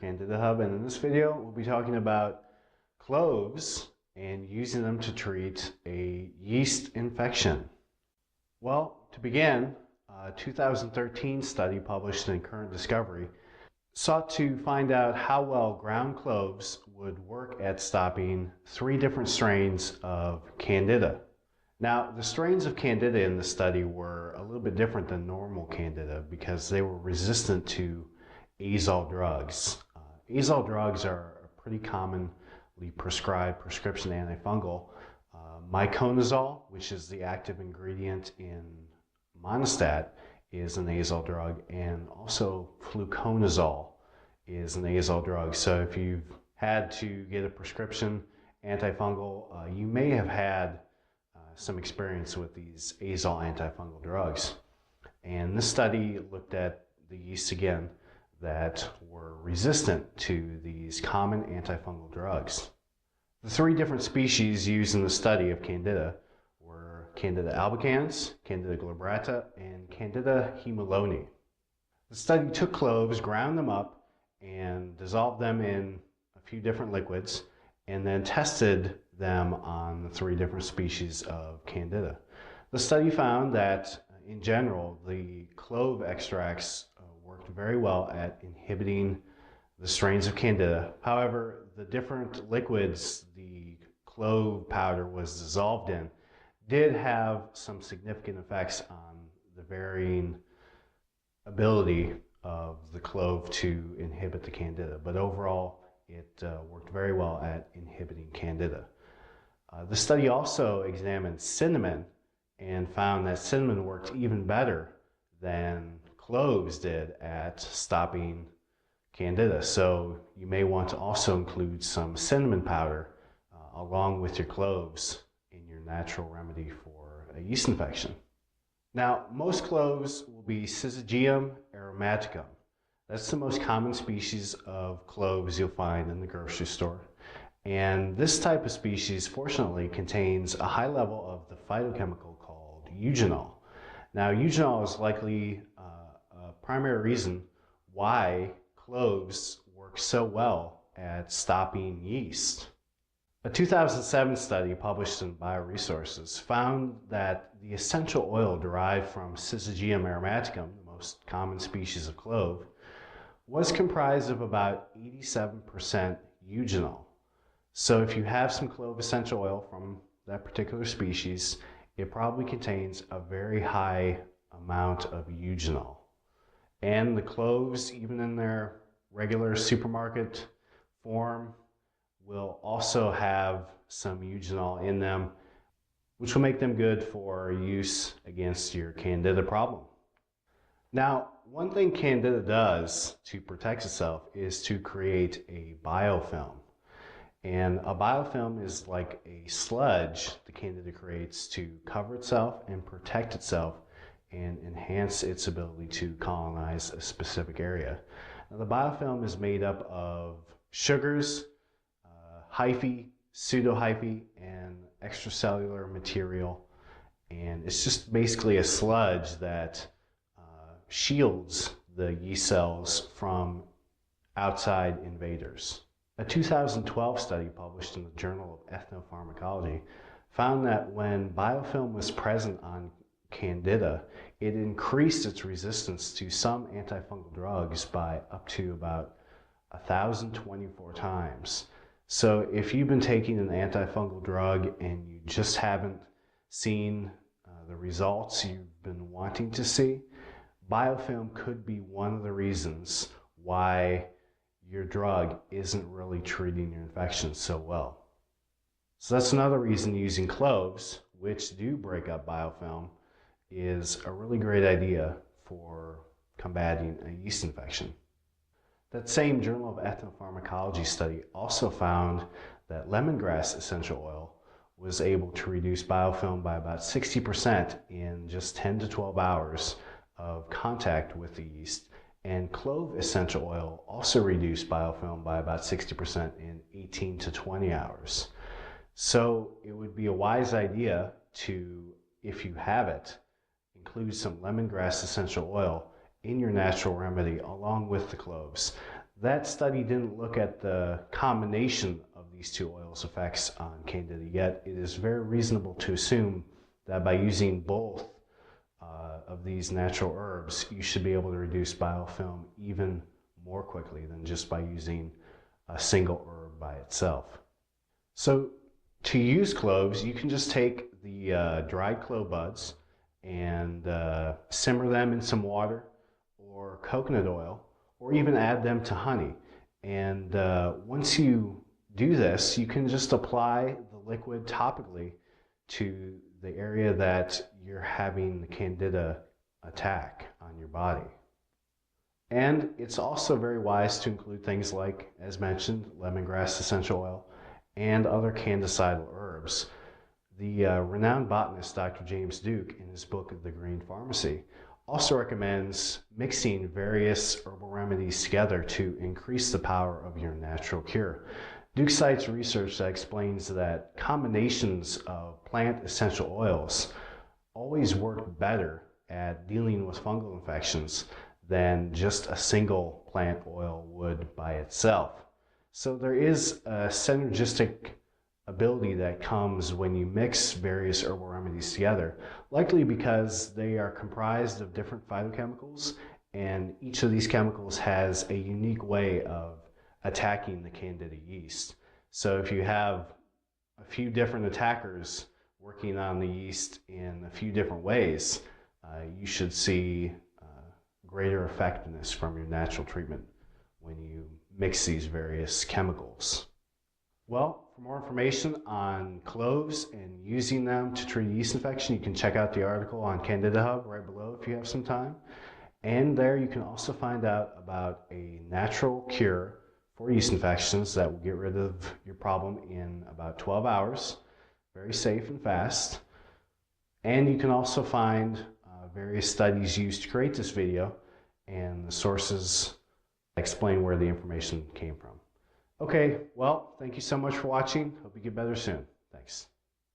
Candida Hub, and in this video we'll be talking about cloves and using them to treat a yeast infection. Well, to begin, a 2013 study published in Current Discovery sought to find out how well ground cloves would work at stopping 3 different strains of Candida. Now, the strains of Candida in the study were a little bit different than normal Candida because they were resistant to azole drugs. Azole drugs are a pretty commonly prescribed prescription antifungal. Miconazole, which is the active ingredient in monostat, is an azole drug, and also fluconazole is an azole drug. So if you've had to get a prescription antifungal, you may have had some experience with these azole antifungal drugs. And this study looked at the yeasts again that were resistant to these common antifungal drugs. The 3 different species used in the study of Candida were Candida albicans, Candida glabrata, and Candida hemoloni. The study took cloves, ground them up, and dissolved them in a few different liquids, and then tested them on the 3 different species of Candida. The study found that, in general, the clove extracts worked very well at inhibiting the strains of Candida. However, the different liquids the clove powder was dissolved in did have some significant effects on the varying ability of the clove to inhibit the Candida, but overall it worked very well at inhibiting Candida. The study also examined cinnamon and found that cinnamon worked even better than cloves did at stopping Candida. So you may want to also include some cinnamon powder along with your cloves in your natural remedy for a yeast infection. Now, most cloves will be Syzygium aromaticum. That's the most common species of cloves you'll find in the grocery store. And this type of species, fortunately, contains a high level of the phytochemical called Eugenol. Now, Eugenol is likely a primary reason why cloves work so well at stopping yeast. A 2007 study published in Bioresources found that the essential oil derived from Syzygium aromaticum, the most common species of clove, was comprised of about 87% eugenol. So if you have some clove essential oil from that particular species, it probably contains a very high amount of eugenol. And the cloves, even in their regular supermarket form, will also have some eugenol in them, which will make them good for use against your Candida problem. Now, one thing Candida does to protect itself is to create a biofilm. And a biofilm is like a sludge the Candida creates to cover itself and protect itself and enhance its ability to colonize a specific area. Now, the biofilm is made up of sugars, hyphae, pseudohyphae, and extracellular material. And it's just basically a sludge that shields the yeast cells from outside invaders. A 2012 study published in the Journal of Ethnopharmacology found that when biofilm was present on Candida, it increased its resistance to some antifungal drugs by up to about 1,024 times. So if you've been taking an antifungal drug and you just haven't seen the results you've been wanting to see, biofilm could be one of the reasons why your drug isn't really treating your infection so well. So that's another reason using cloves, which do break up biofilm, is a really great idea for combating a yeast infection. That same Journal of Ethnopharmacology study also found that lemongrass essential oil was able to reduce biofilm by about 60% in just 10 to 12 hours of contact with the yeast, and clove essential oil also reduced biofilm by about 60% in 18 to 20 hours. So it would be a wise idea to, if you have it, include some lemongrass essential oil in your natural remedy along with the cloves. That study didn't look at the combination of these two oils' effects on Candida, yet it is very reasonable to assume that by using both of these natural herbs, you should be able to reduce biofilm even more quickly than just by using a single herb by itself. So to use cloves, you can just take the dried clove buds and simmer them in some water or coconut oil, or even add them to honey. And once you do this, you can just apply the liquid topically to the area that you're having the Candida attack on your body. And it's also very wise to include things like, as mentioned, lemongrass essential oil and other candicidal herbs. The renowned botanist Dr. James Duke, in his book The Green Pharmacy, also recommends mixing various herbal remedies together to increase the power of your natural cure. Duke cites research that explains that combinations of plant essential oils always work better at dealing with fungal infections than just a single plant oil would by itself. So there is a synergistic ability that comes when you mix various herbal remedies together, likely because they are comprised of different phytochemicals, and each of these chemicals has a unique way of attacking the Candida yeast. So if you have a few different attackers working on the yeast in a few different ways, you should see greater effectiveness from your natural treatment when you mix these various chemicals. Well, for more information on cloves and using them to treat yeast infection, you can check out the article on Candida Hub right below if you have some time. And there you can also find out about a natural cure for yeast infections that will get rid of your problem in about 12 hours, very safe and fast. And you can also find various studies used to create this video and the sources that explain where the information came from. Okay, well, thank you so much for watching. Hope you get better soon. Thanks.